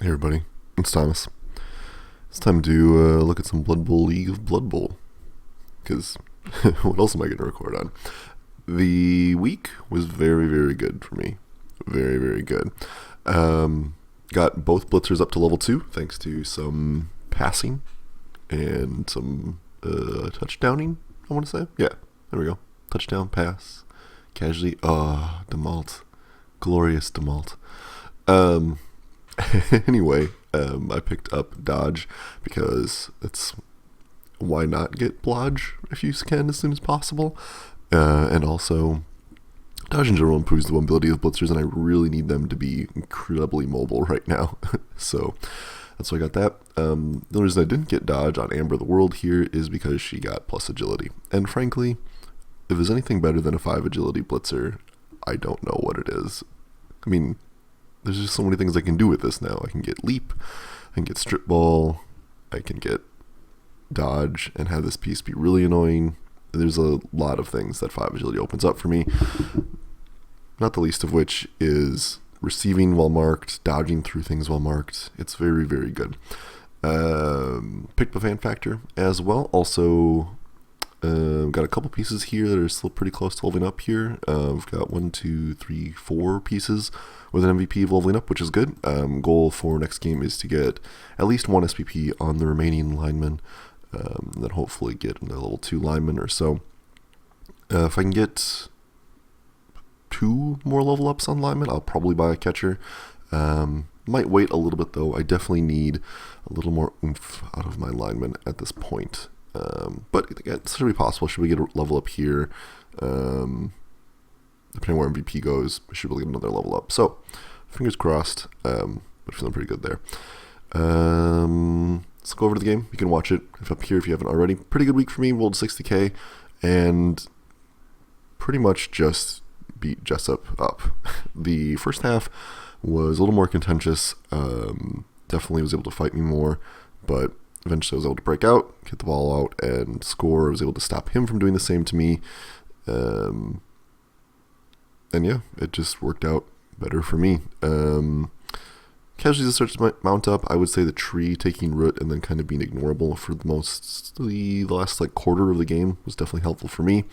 Hey everybody, it's Thomas. It's time to look at some Blood Bowl League of Blood Bowl. Because what else am I going to record on? The week was very, very good for me. Very, very good. Got both blitzers up to level 2 thanks to some passing and some touchdowning, I want to say. Yeah, there we go. Touchdown, pass, casualty. DeMalt. Glorious DeMalt. Anyway, I picked up Dodge because why not get Blodge if you can as soon as possible. And also, Dodge in general improves the mobility of blitzers, and I really need them to be incredibly mobile right now. So that's why I got that. The reason I didn't get Dodge on Amber the World here is because she got plus agility. And frankly, if there's anything better than a 5 agility blitzer, I don't know what it is. I mean, there's just so many things I can do with this now. I can get leap, I can get strip ball, I can get dodge and have this piece be really annoying. There's a lot of things that 5 agility opens up for me. Not the least of which is receiving while marked, dodging through things while marked. It's very, very good. Picked up a fan factor as well. Also, got a couple pieces here that are still pretty close to leveling up here. We've got 1, 2, 3, 4 pieces with an MVP of leveling up, which is good. Goal for next game is to get at least 1 SPP on the remaining linemen, and then hopefully get a level 2 lineman or so. If I can get 2 more level ups on linemen, I'll probably buy a catcher. Might wait a little bit though. I definitely need a little more oomph out of my linemen at this point. But again, it should be possible. Should we get a level up here? Depending where MVP goes, we should be able to get another level up. So, fingers crossed, but feeling pretty good there. Let's go over to the game. You can watch it up here if you haven't already. Pretty good week for me. Rolled 60k and pretty much just beat Jessup up. The first half was a little more contentious. Definitely was able to fight me more, but eventually I was able to break out, get the ball out, and score. I was able to stop him from doing the same to me. And yeah, it just worked out better for me. Casualties that start to mount up. I would say the tree taking root and then kind of being ignorable for the last quarter of the game was definitely helpful for me.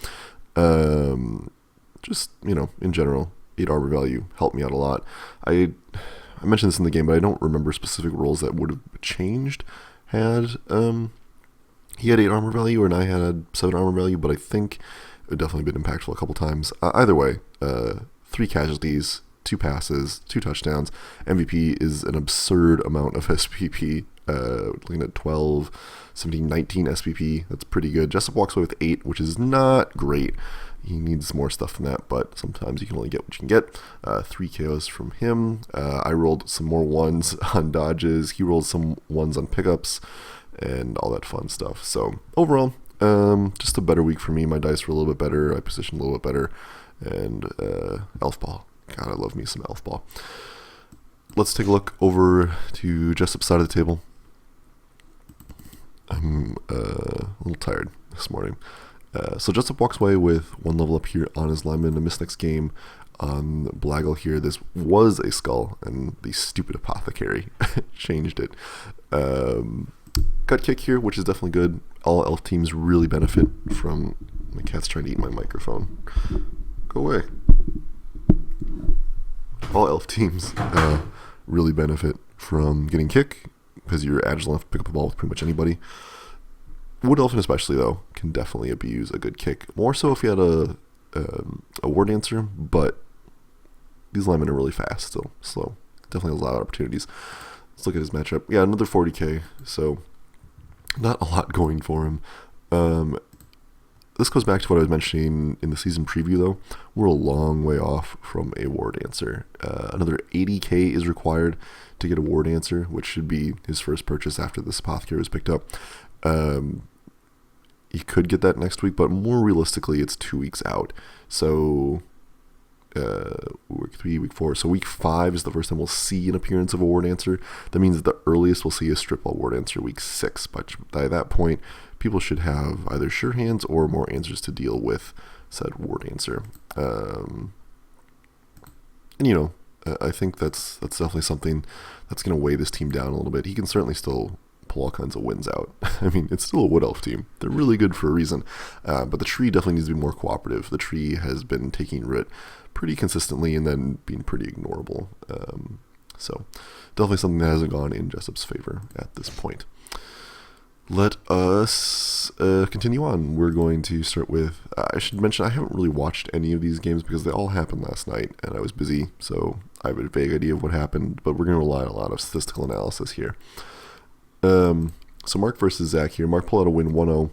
Just, in general, 8 armor value helped me out a lot. I mentioned this in the game, but I don't remember specific roles that would have changed had he had 8 armor value and I had 7 armor value, but I think it would definitely been impactful a couple times. Either way, 3 casualties, 2 passes, 2 touchdowns. MVP is an absurd amount of SPP. Looking at 12, 17, 19 SPP. That's pretty good. Jessup walks away with 8, which is not great. He needs more stuff than that, but sometimes you can only get what you can get. 3 KOs from him. I rolled some more 1s on dodges. He rolled some 1s on pickups and all that fun stuff. So overall, just a better week for me. My dice were a little bit better. I positioned a little bit better. And Elf Ball. God, I love me some Elf Ball. Let's take a look over to Jessup's side of the table. I'm a little tired this morning. So Jessup walks away with 1 level up here on his lineman. A miss next game on Blaggle here. This was a skull, and the stupid apothecary changed it. Gut kick here, which is definitely good. All elf teams really benefit from... My cat's trying to eat my microphone. Go away. All elf teams really benefit from getting kick, because you're agile enough to pick up a ball with pretty much anybody. Wood Elfin especially, though, can definitely abuse a good kick. More so if you had a War Dancer, but these linemen are really fast still. So definitely a lot of opportunities. Let's look at his matchup. Yeah, another 40k, so not a lot going for him. This goes back to what I was mentioning in the season preview, though. We're a long way off from a War Dancer. Another 80k is required to get a War Dancer, which should be his first purchase after this Apothecary was picked up. You could get that next week, but more realistically, it's 2 weeks out. So, week 3, week 4. So week 5 is the first time we'll see an appearance of a War Dancer. That means that the earliest we'll see a Strip Ball War Dancer week 6. But by that point, people should have either sure hands or more answers to deal with said War Dancer. And I think that's definitely something that's going to weigh this team down a little bit. He can certainly still pull all kinds of wins out. I mean, it's still a Wood Elf team. They're really good for a reason. But the tree definitely needs to be more cooperative. The tree has been taking root pretty consistently and then being pretty ignorable. So definitely something that hasn't gone in Jessup's favor at this point. Let us continue on. We're going to start with, I should mention I haven't really watched any of these games because they all happened last night and I was busy, so I have a vague idea of what happened, but we're going to rely on a lot of statistical analysis here. So Mark versus Zach here. Mark pulled out a win 1-0.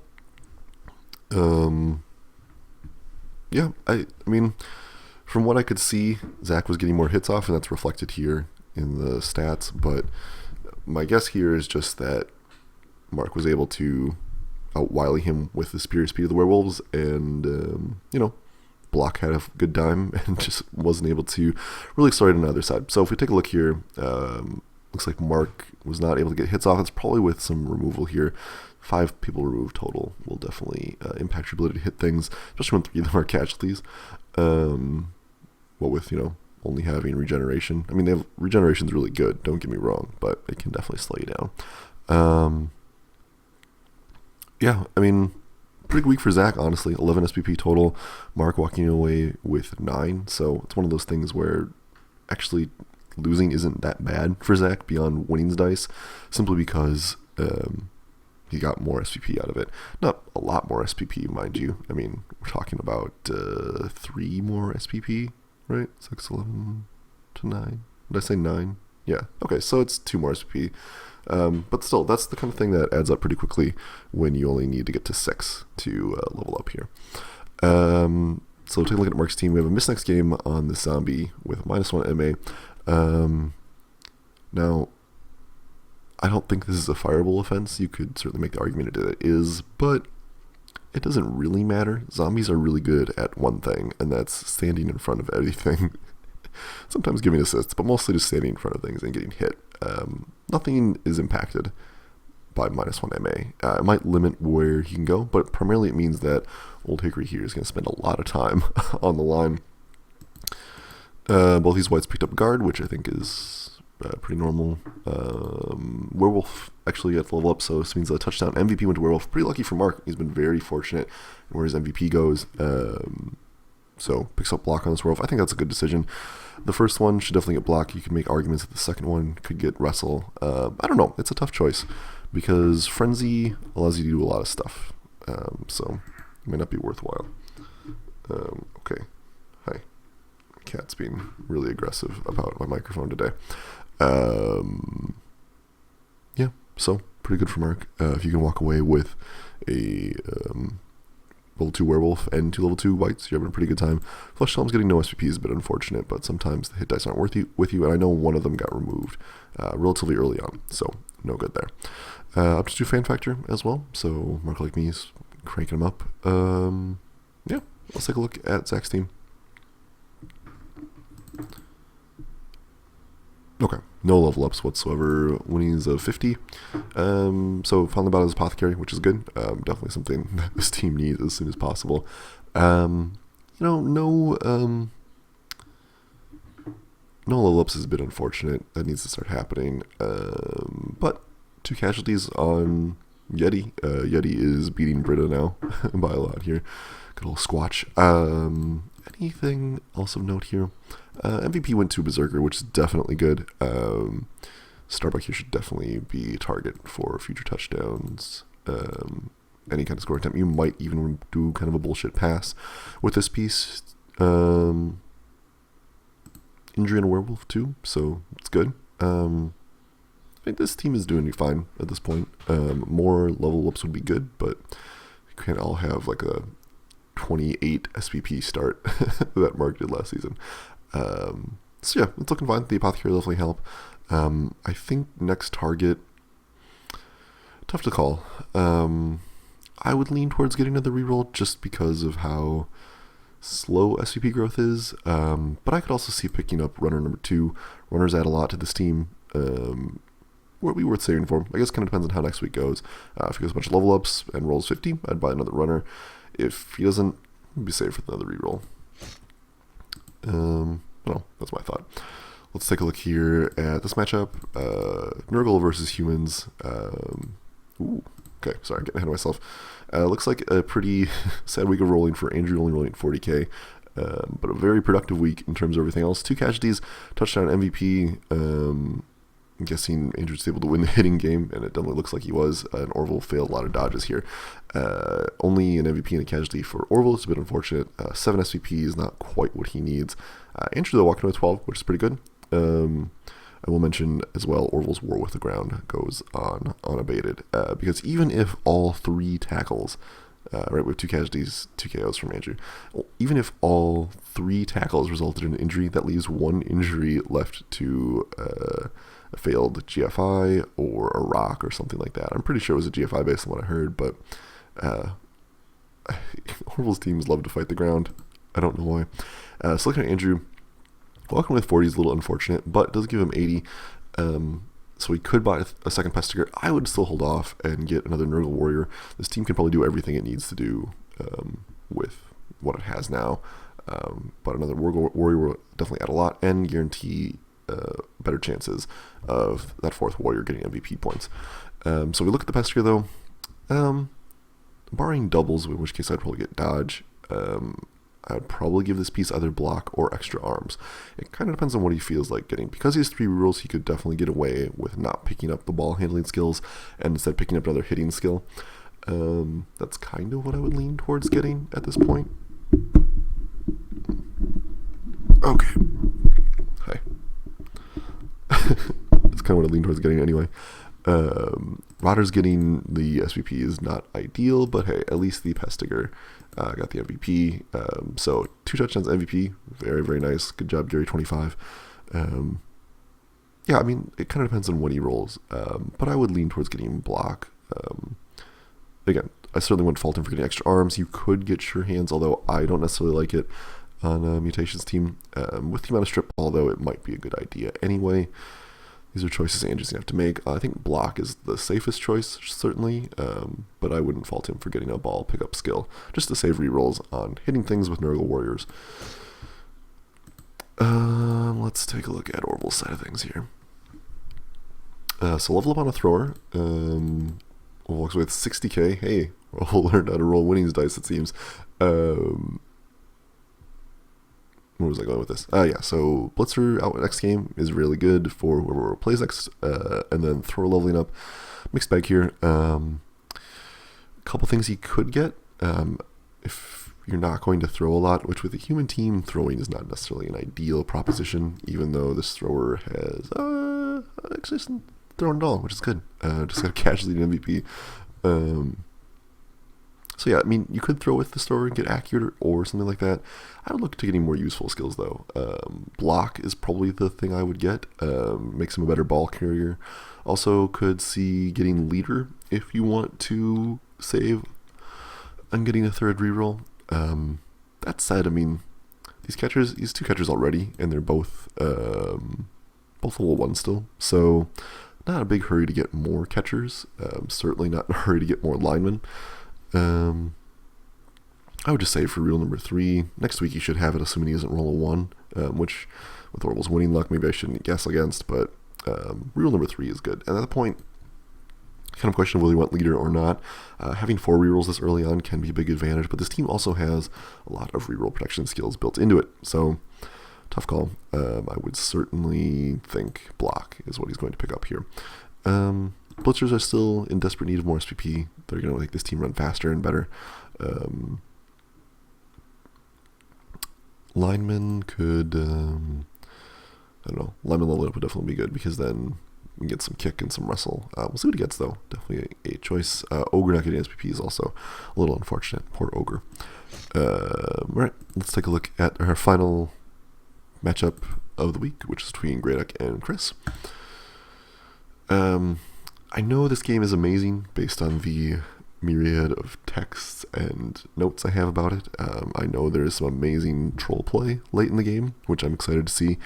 Yeah, I mean, from what I could see, Zach was getting more hits off, and that's reflected here in the stats, but my guess here is just that Mark was able to outwily him with the superior speed of the werewolves, and, Block had a good time and just wasn't able to really start on the other side. So if we take a look here, looks like Mark was not able to get hits off. It's probably with some removal here. 5 people removed total will definitely impact your ability to hit things, especially when 3 of them are casualties. What with, only having regeneration. I mean, regeneration's really good, don't get me wrong, but it can definitely slow you down. Yeah, I mean, pretty good week for Zach, honestly. 11 SPP total. Mark walking away with 9. So it's one of those things where actually losing isn't that bad for Zach beyond winnings dice, simply because he got more SPP out of it. Not a lot more SPP, mind you. I mean, we're talking about 3 more SPP, right? 6, 11 to 9. Did I say 9? Yeah. Okay, so it's 2 more SPP. But still, that's the kind of thing that adds up pretty quickly when you only need to get to 6 to level up here. So take a look at Mark's team. We have a miss next game on the zombie with -1 MA. Now, I don't think this is a fireable offense. You could certainly make the argument that it is, but it doesn't really matter. Zombies are really good at one thing, and that's standing in front of everything. Sometimes giving assists, but mostly just standing in front of things and getting hit. Nothing is impacted by -1 MA. It might limit where he can go, but primarily it means that Old Hickory here is going to spend a lot of time on the line. Both these whites picked up guard, which I think is pretty normal. Werewolf actually got the level up, so this means a touchdown. MVP went to Werewolf. Pretty lucky for Mark. He's been very fortunate where his MVP goes. So picks up block on this Werewolf. I think that's a good decision. The first one should definitely get block. You could make arguments that the second one could get wrestle. I don't know. It's a tough choice because Frenzy allows you to do a lot of stuff. So it may not be worthwhile. Okay. Hi. Cat's being really aggressive about my microphone today. Yeah, so pretty good for Mark. If you can walk away with a level 2 werewolf and 2 level 2 whites, you're having a pretty good time. Flesh Totem's getting no SPP is a bit unfortunate, but sometimes the hit dice aren't with you, and I know one of them got removed relatively early on, so no good there. Up to 2 fan factor as well, so Mark like me is cranking them up. Yeah, let's take a look at Zach's team. Okay, no level ups whatsoever. Winnings of 50. So found about his apothecary, which is good. Definitely something that this team needs as soon as possible. No level ups is a bit unfortunate. That needs to start happening. But 2 casualties on Yeti. Yeti is beating Britta now by a lot here. Good old Squatch. Anything else of note here? MVP went to Berserker, which is definitely good. Starbuck here should definitely be a target for future touchdowns. Any kind of scoring attempt. You might even do kind of a bullshit pass with this piece. Injury on a werewolf too, so it's good. I think this team is doing fine at this point. More level ups would be good, but you can't all have like a 28 SPP start that Mark did last season. So yeah, it's looking fine. The apothecary will definitely help. I think next target, tough to call. I would lean towards getting another reroll just because of how slow SVP growth is. But I could also see picking up runner number 2. Runners add a lot to this team. Would be worth saving for. I guess it kind of depends on how next week goes. If he goes a bunch of level ups and rolls 50, I'd buy another runner. If he doesn't, I'd be safe with another reroll. I don't know, that's my thought. Let's take a look here at this matchup. Nurgle versus humans. Okay, sorry, getting ahead of myself. Looks like a pretty sad week of rolling for Andrew, only rolling 40k. But a very productive week in terms of everything else. 2 casualties, touchdown, MVP. I'm guessing Andrew's able to win the hitting game, and it definitely looks like he was. And Orville failed a lot of dodges here. Only an MVP and a casualty for Orville. It's a bit unfortunate. 7 SVP is not quite what he needs. Andrew, though, walking away with 12, which is pretty good. I will mention as well, Orville's War with the Ground goes on unabated. Because even if all 3 tackles, right, we have 2 casualties, 2 KOs from Andrew. Even if all 3 tackles resulted in an injury, that leaves 1 injury left to a failed GFI or a rock or something like that. I'm pretty sure it was a GFI based on what I heard, but Orville's teams love to fight the ground. I don't know why. So looking at Andrew, walking with 40 is a little unfortunate, but it does give him 80. So he could buy a second Pest Sticker. I would still hold off and get another Nurgle Warrior. This team can probably do everything it needs to do with what it has now. But another Warrior will definitely add a lot and guarantee better chances of that 4th Warrior getting MVP points. So we look at the Pest Sticker, though. Barring doubles, in which case I'd probably get Dodge. I would probably give this piece either block or extra arms. It kind of depends on what he feels like getting. Because he has 3 rerolls, he could definitely get away with not picking up the ball handling skills and instead picking up another hitting skill. That's kind of what I would lean towards getting at this point. Okay. Hi. That's kind of what I lean towards getting anyway. Rodder's getting the SVP is not ideal, but hey, at least the Pest Sticker got the MVP. So 2 touchdowns MVP, very, very nice. Good job, Gary 25. Yeah, I mean, it kind of depends on what he rolls, but I would lean towards getting block. Again, I certainly wouldn't fault him for getting extra arms. You could get sure hands, although I don't necessarily like it on a Mutations team. With the amount of strip ball, though, it might be a good idea anyway. These are choices Andrew's going to have to make. I think block is the safest choice, certainly, but I wouldn't fault him for getting a ball pickup skill, just to save rerolls on hitting things with Nurgle Warriors. Let's take a look at Orville's side of things here. So level up on a thrower. Walks with 60k. Hey, we'll learn how to roll winnings dice, it seems. Where was I going with this? Yeah, so Blitzer out next game is really good for whoever plays next, and then throw leveling up. Mixed bag here. A couple things he could get if you're not going to throw a lot, which with a human team, throwing is not necessarily an ideal proposition, even though this thrower has actually some throwing at all, which is good. Just got a casualty in MVP. So yeah, I mean, you could throw with the thrower and get accurate or something like that. I would look to getting more useful skills, though. Block is probably the thing I would get. Makes him a better ball carrier. Also could see getting leader if you want to save on getting a 3rd reroll. That said, I mean, these 2 catchers already, and they're both level 1 still. So not a big hurry to get more catchers. Certainly not in a hurry to get more linemen. I would just say for rule number 3, next week you should have it, assuming he doesn't roll a 1, which with Orville's winning luck, maybe I shouldn't guess against, but rule number 3 is good. And at that point, kind of question of whether you want leader or not. Having 4 rerolls this early on can be a big advantage, but this team also has a lot of reroll protection skills built into it, so tough call. I would certainly think block is what he's going to pick up here. Blitzers are still in desperate need of more SPP. They're going to make this team run faster and better. Linemen could, I don't know, lineman level up would definitely be good because then we get some kick and some wrestle. We'll see what he gets, though. Definitely a choice. Ogre not getting SPP is also a little unfortunate. Poor Ogre. Alright, let's take a look at our final matchup of the week, which is between Greyduck and Chris. I know this game is amazing based on the myriad of texts and notes I have about it. I know there is some amazing troll play late in the game, which I'm excited to see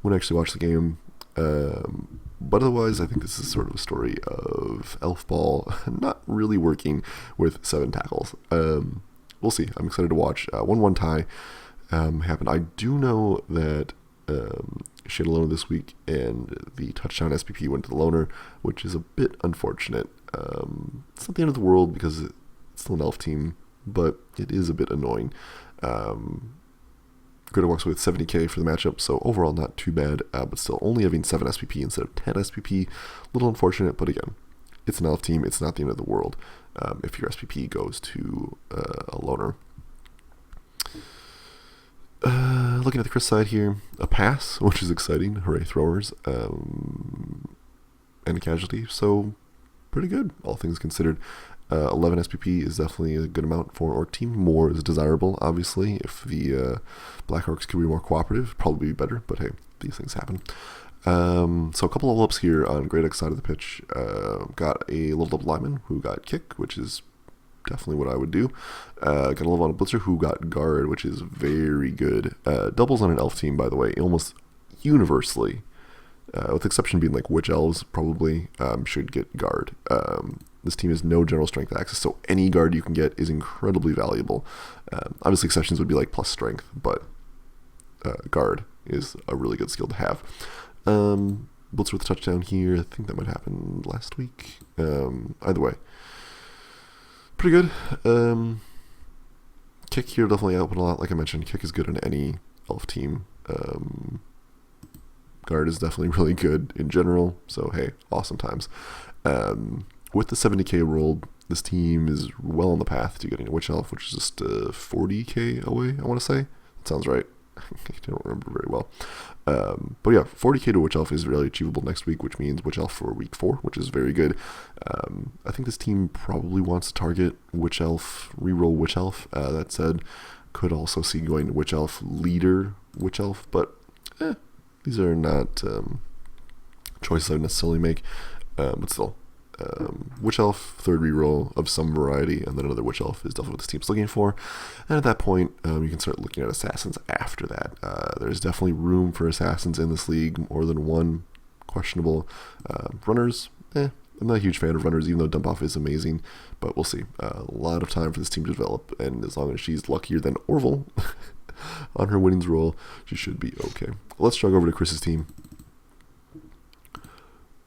when I actually watch the game. But otherwise, I think this is sort of a story of Elf Ball not really working with 7 tackles. We'll see. I'm excited to watch 1-1 tie happen. I do know that She had a loner this week, and the touchdown SPP went to the loner, which is a bit unfortunate. It's not the end of the world because it's still an elf team, but it is a bit annoying. Gritter walks away with 70k for the matchup, so overall not too bad, but still only having 7 SPP instead of 10 SPP. A little unfortunate, but again, it's an elf team. It's not the end of the world if your SPP goes to a loner. Looking at the Chris side here, a pass, which is exciting. Hooray, throwers. And a casualty, so pretty good, all things considered. 11 SPP is definitely a good amount for an Orc team. More is desirable, obviously. If the Black Orcs could be more cooperative, probably be better, but hey, these things happen. So a couple level ups here on Great X side of the pitch. Got a leveled up lineman who got kick, which is definitely what I would do. Got a level on a blitzer who got guard, which is very good. Doubles on an elf team, by the way, almost universally, with the exception being like witch elves probably should get guard. This team has no general strength access, so any guard you can get is incredibly valuable. Obviously exceptions would be like plus strength, but guard is a really good skill to have. Blitzer with a touchdown here. I think that might happen last week. Either way, pretty good. Kick here definitely open a lot. Like I mentioned, kick is good on any elf team. Guard is definitely really good in general, so hey, awesome times. With the 70k rolled, this team is well on the path to getting a Witch Elf, which is just 40k away, I want to say. That sounds right. I don't remember very well. But yeah, 40k to Witch Elf is really achievable next week, which means Witch Elf for week 4, which is very good. I think this team probably wants to target Witch Elf, reroll Witch Elf. That said, could also see going Witch Elf, leader Witch Elf, but these are not choices I would necessarily make, but still. Witch Elf, third reroll of some variety, and then another Witch Elf is definitely what this team's looking for. And at that point, you can start looking at Assassins after that. There's definitely room for Assassins in this league, more than one. Questionable. Runners, I'm not a huge fan of runners, even though Dump Off is amazing, but we'll see. A lot of time for this team to develop, and as long as she's luckier than Orville on her winnings roll, she should be okay. Let's jog over to Chris's team.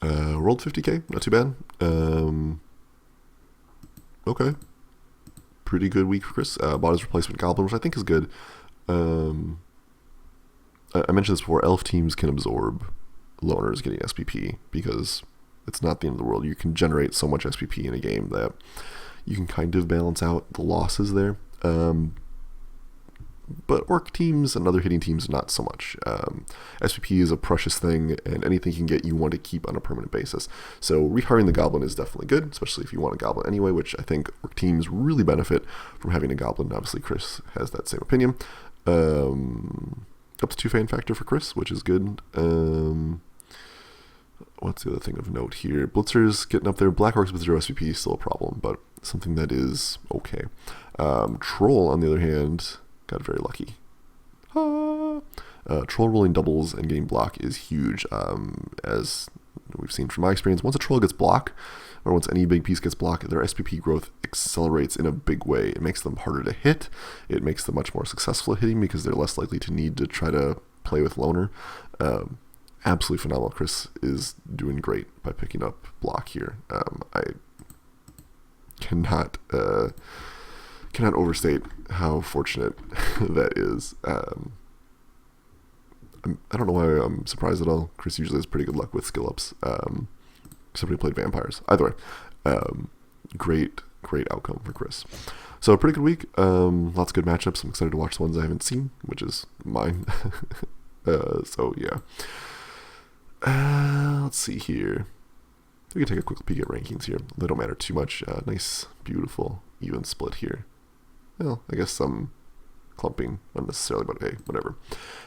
Rolled 50k, not too bad. Okay. Pretty good week for Chris. Bought his replacement Goblin, which I think is good. I mentioned this before, elf teams can absorb loners getting SPP because it's not the end of the world. You can generate so much SPP in a game that you can kind of balance out the losses there. But Orc teams and other hitting teams, not so much. SPP is a precious thing, and anything you can get, you want to keep on a permanent basis. So rehiring the Goblin is definitely good, especially if you want a Goblin anyway, which I think Orc teams really benefit from having a Goblin. Obviously, Chris has that same opinion. Up to 2 fan factor for Chris, which is good. What's the other thing of note here? Blitzers getting up there. Black Orcs with 0 SPP is still a problem, but something that is okay. Troll, on the other hand, got very lucky. Troll rolling doubles and getting block is huge. As we've seen from my experience, once a troll gets block, or once any big piece gets block, their SPP growth accelerates in a big way. It makes them harder to hit. It makes them much more successful at hitting because they're less likely to need to try to play with loner. Absolutely phenomenal. Chris is doing great by picking up block here. I cannot overstate how fortunate that is. I don't know why I'm surprised at all. Chris usually has pretty good luck with skill ups. Except when he played vampires. Either way, great outcome for Chris. So a pretty good week. Lots of good matchups. I'm excited to watch the ones I haven't seen, which is mine. So yeah. Let's see here. We can take a quick peek at rankings here. They don't matter too much. Nice, beautiful, even split here. Well, I guess some clumping, not necessarily, but hey, whatever.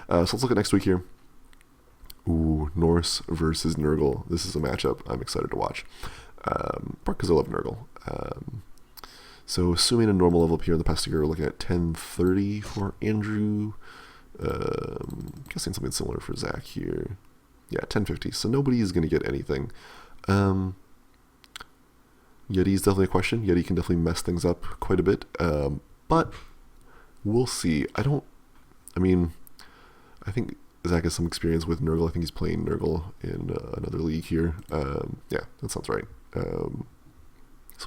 So let's look at next week here. Ooh, Norse versus Nurgle. This is a matchup I'm excited to watch. Because I love Nurgle. So assuming a normal level up here in the past year, we're looking at 1030 for Andrew. Guessing something similar for Zach here. Yeah, 1050. So nobody is going to get anything. Yeti's definitely a question. Yeti can definitely mess things up quite a bit. But we'll see. I think Zach has some experience with Nurgle. I think he's playing Nurgle in another league here. Yeah, that sounds right. So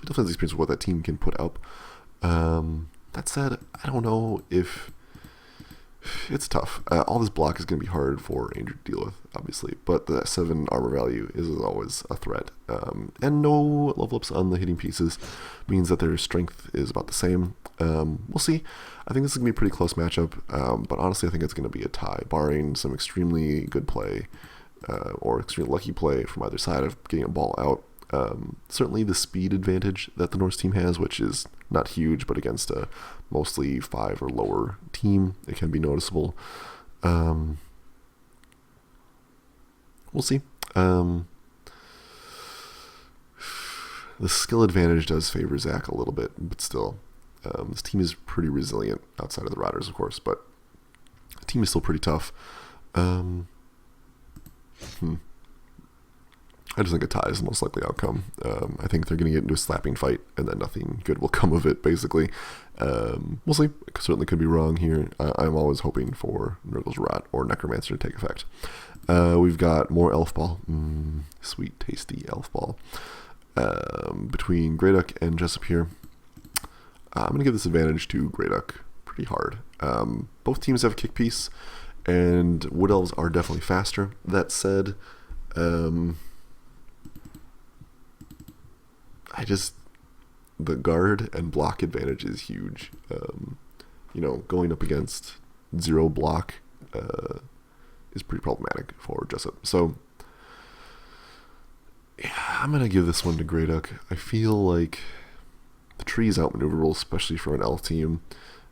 he definitely has experience with what that team can put up. That said, I don't know if it's tough. All this block is going to be hard for Andrew to deal with, obviously, but the 7 armor value is always a threat. And no level ups on the hitting pieces means that their strength is about the same. We'll see. I think this is going to be a pretty close matchup, but honestly, I think it's going to be a tie, barring some extremely good play or extremely lucky play from either side of getting a ball out. Certainly the speed advantage that the Norse team has, which is not huge, but against a mostly 5 or lower team, it can be noticeable. We'll see. The skill advantage does favor Zach a little bit, but still, this team is pretty resilient outside of the Riders, of course, but the team is still pretty tough. I just think a tie is the most likely outcome. I think they're going to get into a slapping fight, and then nothing good will come of it, basically. We'll see. It certainly could be wrong here. I'm always hoping for Nurgle's Rot or Necromancer to take effect. We've got more Elf Ball. Sweet, tasty Elf Ball. Between Greyduck and Jessup here. I'm going to give this advantage to Greyduck pretty hard. Both teams have a kick piece, and Wood Elves are definitely faster. That said, the guard and block advantage is huge. Going up against 0 block is pretty problematic for Jessup. So, yeah, I'm going to give this one to Greyduck. I feel like the tree is outmaneuverable, especially for an elf team.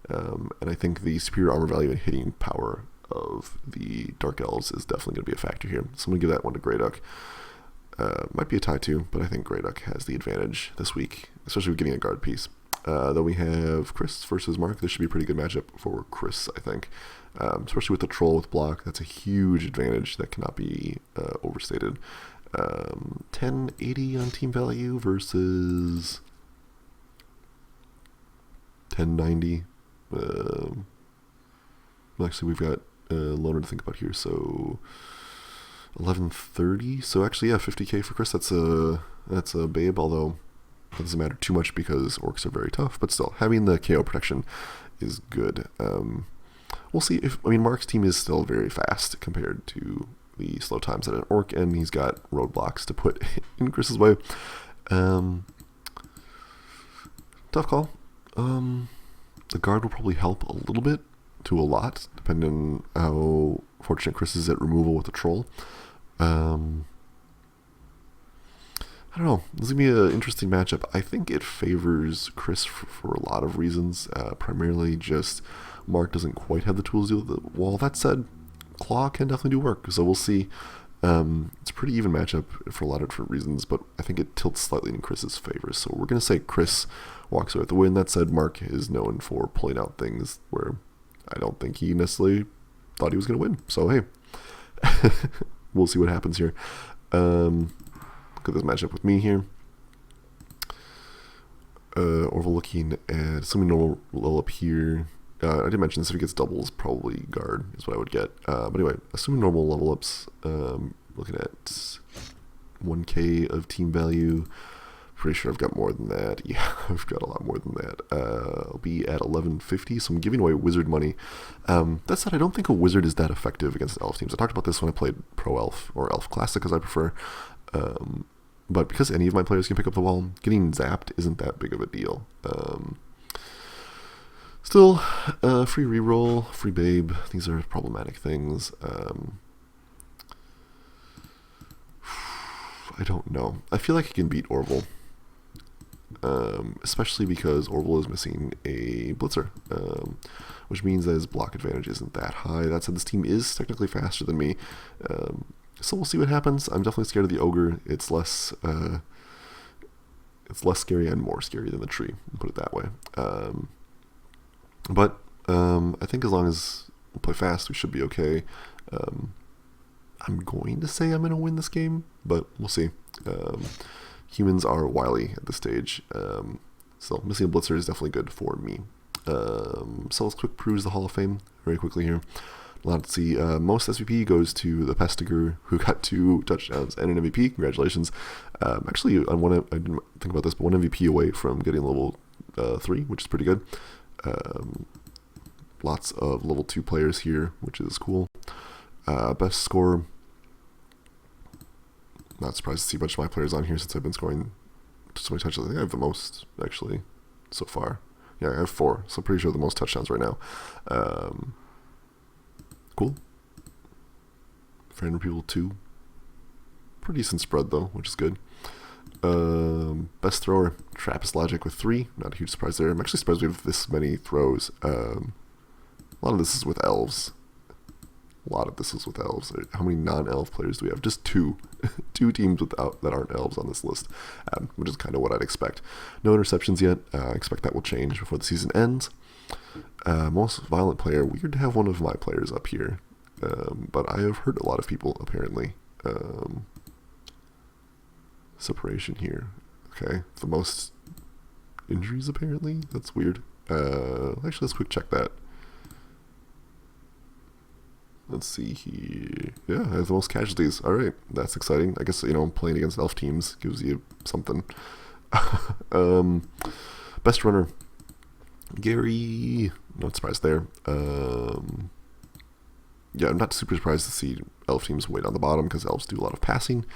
And I think the superior armor value and hitting power of the Dark Elves is definitely going to be a factor here. So I'm going to give that one to Greyduck. Might be a tie too, but I think Greyduck has the advantage this week, especially with getting a guard piece. Then we have Chris versus Mark. This should be a pretty good matchup for Chris, I think. Especially with the troll with block. That's a huge advantage that cannot be overstated. 1080 on team value versus 1090. Actually, we've got loaner to think about here, so 1130. So actually, yeah, 50k for Chris. That's a babe. Although that doesn't matter too much because orcs are very tough. But still, having the KO protection is good. We'll see if Mark's team is still very fast compared to the slow times at an orc, and he's got roadblocks to put in Chris's way. Tough call. The guard will probably help a little bit to a lot, depending on how fortunate Chris is at removal with the troll. I don't know. This is going to be an interesting matchup. I think it favors Chris for a lot of reasons. Primarily just Mark doesn't quite have the tools to deal with it. Well, that said, Claw can definitely do work, so we'll see. It's a pretty even matchup for a lot of different reasons, but I think it tilts slightly in Chris's favor. So we're going to say Chris walks away with the win. That said, Mark is known for pulling out things where I don't think he necessarily thought he was going to win. So, hey, we'll see what happens here. Look at this matchup with me here. Overlooking at something normal level up here. I did mention this, if he gets doubles, probably guard is what I would get. But anyway, assuming normal level ups, looking at 1k of team value. Pretty sure I've got more than that. Yeah, I've got a lot more than that. I'll be at 1150, so I'm giving away wizard money. That said, I don't think a wizard is that effective against elf teams. I talked about this when I played Pro Elf, or Elf Classic as I prefer. But because any of my players can pick up the wall, getting zapped isn't that big of a deal. Still, free reroll, free babe, these are problematic things. I don't know. I feel like I can beat Orville. Especially because Orville is missing a blitzer, which means that his block advantage isn't that high. That said, this team is technically faster than me, so we'll see what happens. I'm definitely scared of the ogre. It's less scary and more scary than the tree, put it that way. But I think as long as we play fast, we should be okay. I'm going to say I'm going to win this game, but we'll see. Humans are wily at this stage, so missing a blitzer is definitely good for me. So let's quick peruse the Hall of Fame very quickly here. Let's see. Most SVP goes to the Pestiger, who got 2 touchdowns and an MVP. Congratulations. Actually, I didn't think about this, but 1 MVP away from getting level 3, which is pretty good. Lots of level 2 players here, which is cool. Best score. Not surprised to see a bunch of my players on here since I've been scoring so many touchdowns. I think I have the most, actually, so far. Yeah, I have 4, so I'm pretty sure the most touchdowns right now. Cool. 300 people, 2. Pretty decent spread, though, which is good. Best thrower, Trappist Logic with 3. Not a huge surprise there. I'm actually surprised we have this many throws. A lot of this is with elves. How many non-elf players do we have? Just 2. 2 teams that aren't elves on this list, which is kind of what I'd expect. No interceptions yet. I expect that will change before the season ends. Most violent player. Weird to have one of my players up here, but I have heard a lot of people apparently. Separation here. Okay, the most injuries apparently. That's weird. Actually, let's quick check that. Let's see here. Yeah, I have the most casualties. All right, that's exciting. I guess, playing against elf teams gives you something. Best runner, Gary. Not surprised there. Yeah, I'm not super surprised to see elf teams way down the bottom because elves do a lot of passing,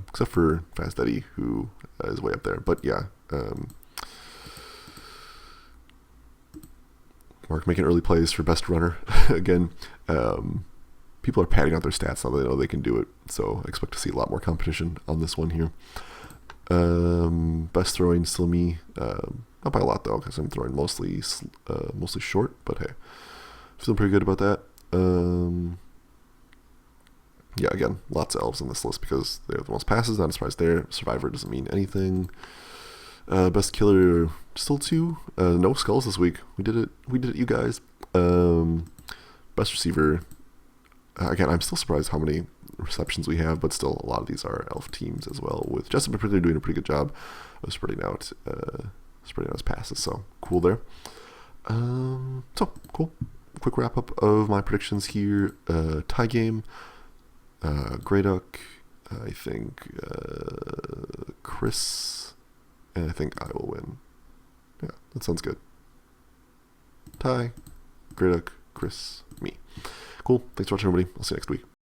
except for Fast Eddie, who is way up there. But yeah, Mark making early plays for best runner. Again, people are padding out their stats now that they know they can do it, so I expect to see a lot more competition on this one here. Best throwing, still me. Not by a lot, though, because I'm throwing mostly short, but hey, feeling pretty good about that. Yeah, again, lots of elves on this list because they have the most passes. Not a surprise there. Survivor doesn't mean anything. Best killer, still 2. No skulls this week. We did it, you guys. Best receiver, again, I'm still surprised how many receptions we have, but still a lot of these are elf teams as well, with Justin particularly doing a pretty good job of spreading out his passes, so cool there. So cool. Quick wrap up of my predictions here. Tie game, Grey Duck, I think Chris, and I think I will win. Yeah, that sounds good. Tie, Grey Duck, Chris, me. Cool. Thanks for watching, everybody. I'll see you next week.